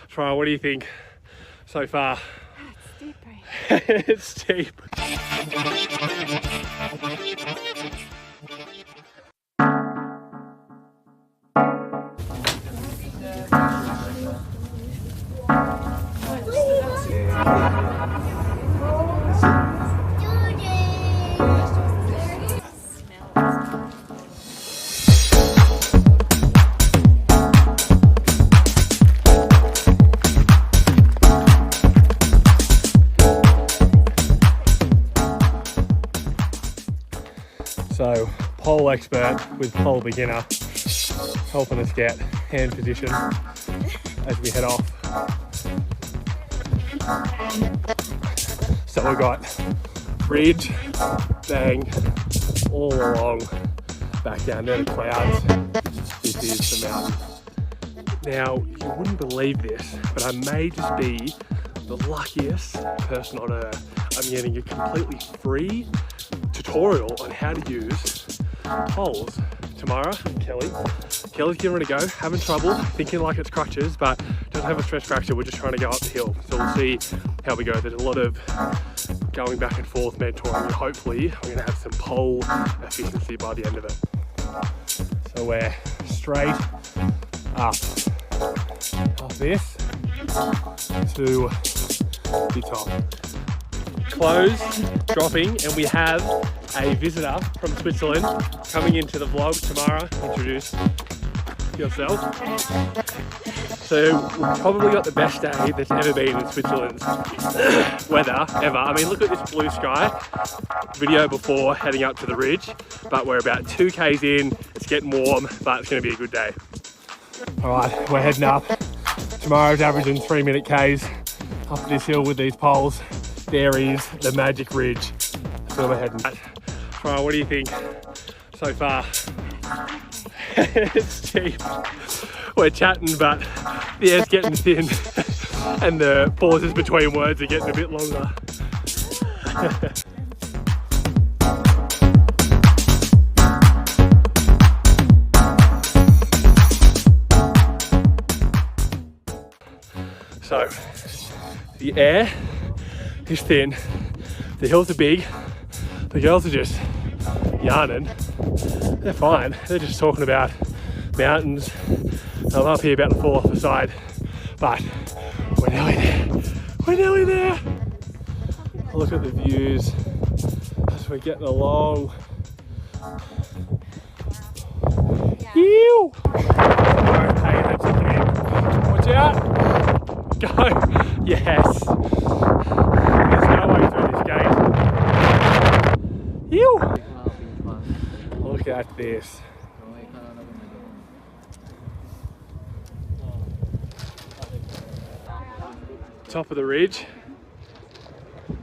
Try, what do you think so far? It's steep, bro. It's steep. So, pole expert with pole beginner helping us get hand position as we head off. So we've got ridge, bang, all along, back down there to clouds. This is the mountain. Now, you wouldn't believe this, but I may just be the luckiest person on earth. I'm getting a completely free tutorial on how to use poles. Tamara and Kelly's giving it a go, having trouble, thinking like it's crutches, but doesn't have a stress fracture. We're just trying to go up the hill. So we'll see how we go. There's a lot of going back and forth, mentoring, and hopefully we're gonna have some pole efficiency by the end of it. So we're straight up this to the top. Clothes dropping, and we have a visitor from Switzerland coming into the vlog. Tamara, introduce yourself. So we've probably got the best day that's ever been in Switzerland's weather ever. I mean, look at this blue sky. Video before heading up to the ridge, but we're about 2 k's in. It's getting warm, but it's going to be a good day. All right, we're heading up. Tomorrow's averaging 3-minute k's up this hill with these poles. There is the magic ridge. That's where we're heading. Try, what do you think so far? It's steep. We're chatting, but the air's getting thin and the pauses between words are getting a bit longer. So, the air is thin, the hills are big, the girls are just yarning. They're fine, they're just talking about mountains. I'm up here about to fall off the side, but we're nearly there. We're nearly there. Look at the views as we're getting along. Ew! Hey, that's it. Watch out! Go! Yes! There's no way through this gate. Ew! Look at this. Top of the ridge.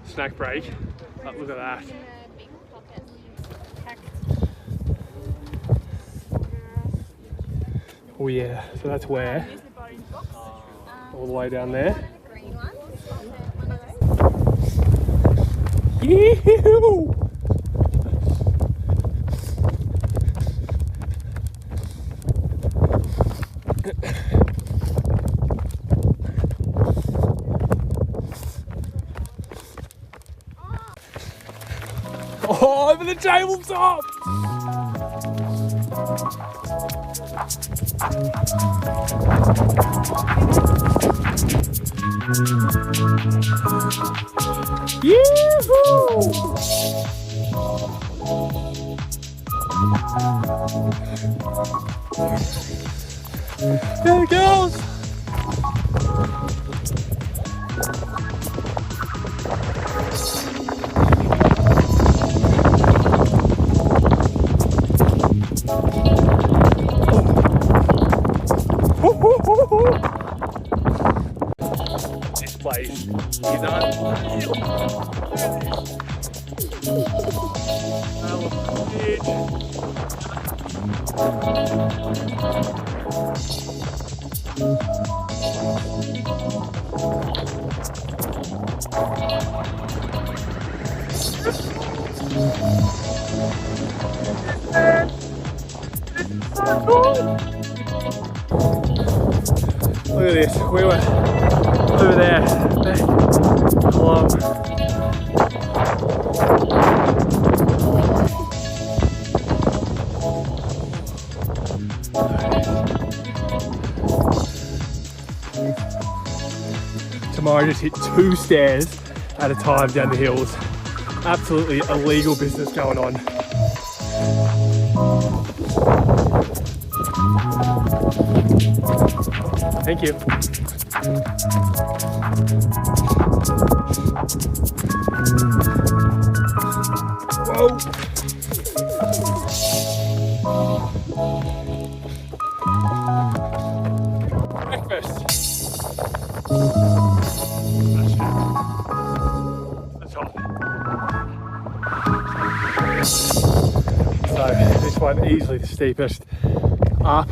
Snack break. But look at that. Oh yeah, so that's where. All the way down there. Ew! Oh, over the tabletop! Yoo-hoo! There it goes! This place is unreal. Look at this. We were over there, along. Tomorrow I just hit 2 stairs at a time down the hills. Absolutely illegal business going on. Thank you. Whoa. Breakfast. That's all. So this one easily the steepest. Up,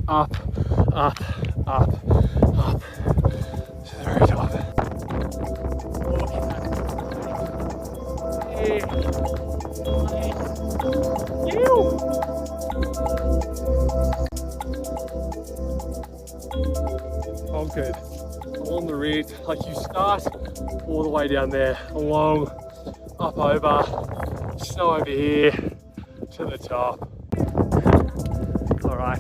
up, up, up, up to the very top. Oh, good. Along the ridge, like you start all the way down there, along, up over, snow over here to the top. All right,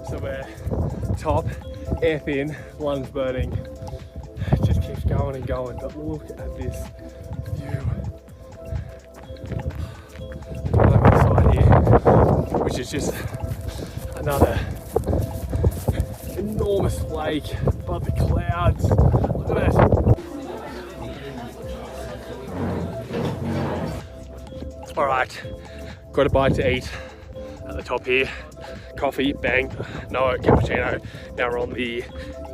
so we're top, air thin, lungs burning. It just keeps going and going, but look at this view. I'm inside here, which is just another enormous lake above the clouds. Look at that. All right, got a bite to eat at the top here. Coffee, bang, no cappuccino. Now we're on the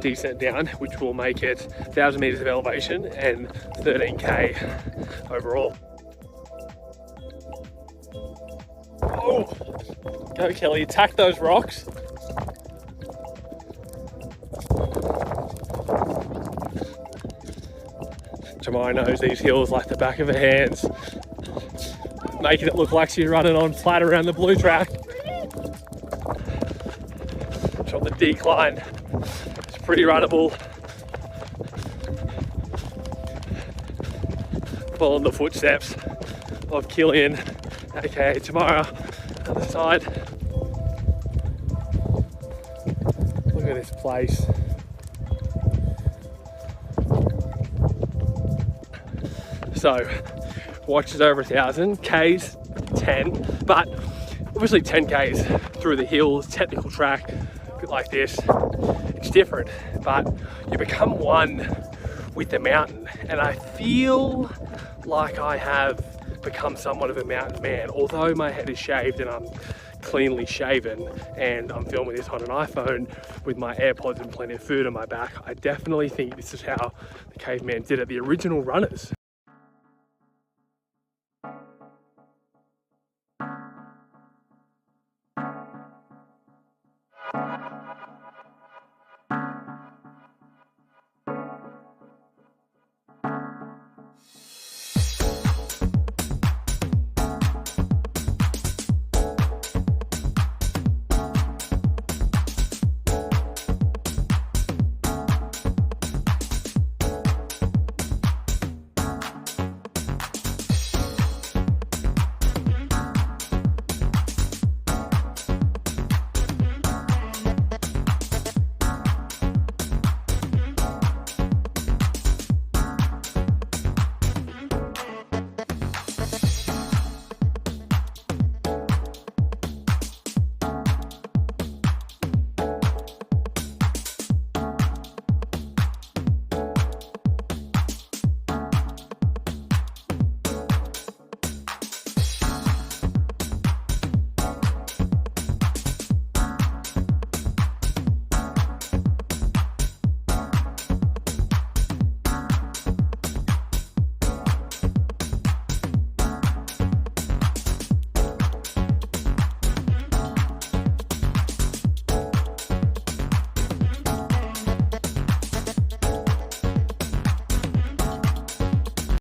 descent down, which will make it 1,000 meters of elevation and 13k overall. Oh, go Kelly, attack those rocks. Jemai knows these hills like the back of her hands, making it look like she's running on flat around the blue track. It's on the decline. It's pretty runnable. Following the footsteps of Killian, aka Tamara, on the side. Look at this place. So, watch is over 1,000, Ks 10, but obviously 10 Ks through the hills, technical track, a bit like this. It's different, but you become one with the mountain, and I feel like I have become somewhat of a mountain man. Although my head is shaved and I'm cleanly shaven and I'm filming this on an iPhone with my AirPods and plenty of food on my back, I definitely think this is how the caveman did it. The original runners